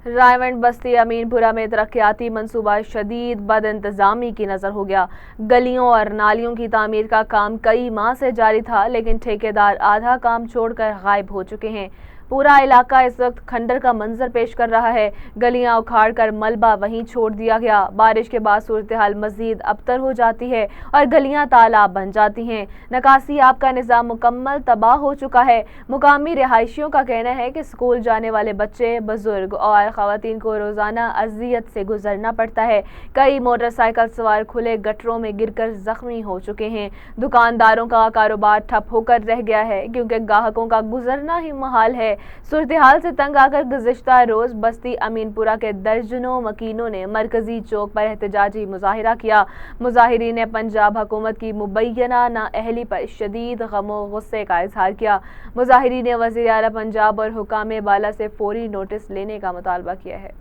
रायवंड बस्ती अमीनपुरा में तरक्याती मंसूबा शदीद बद इंतजामी की नजर हो गया। गलियों और नालियों की तामीर का काम कई माह से जारी था, लेकिन ठेकेदार आधा काम छोड़कर गायब हो चुके हैं। पूरा इलाका इस वक्त खंडर का मंजर पेश कर रहा है। गलियां उखाड़ कर मलबा वहीं छोड़ दिया गया। बारिश के बाद सूरत हाल मजीद अबतर हो जाती है और गलियां तालाब बन जाती हैं। निकासी आब का निज़ाम मुकम्मल तबाह हो चुका है। मुकामी रिहायशियों का कहना है कि स्कूल जाने वाले बच्चे, बुजुर्ग और खवातीन को रोजाना अजियत से गुजरना पड़ता है। कई मोटरसाइकिल सवार खुले गटरों में गिरकर जख्मी हो चुके हैं। दुकानदारों का कारोबार ठप होकर रह गया है, क्योंकि ग्राहकों का गुजरना ही मुहाल है। सूरत हाल से तंग आकर गुज़िश्ता रोज बस्ती अमीनपुरा के दर्जनों मकीनों ने मरकजी चौक पर एहतजाजी मुजाहिरा किया। मुजाहिरीन ने पंजाब हुकूमत की मुबैना नाअहली पर शदीद गमो गुस्से का इजहार किया। मुजाहिरीन ने वज़ीर आला पंजाब और हुकामे बाला से फौरी नोटिस लेने का मुतालबा किया है।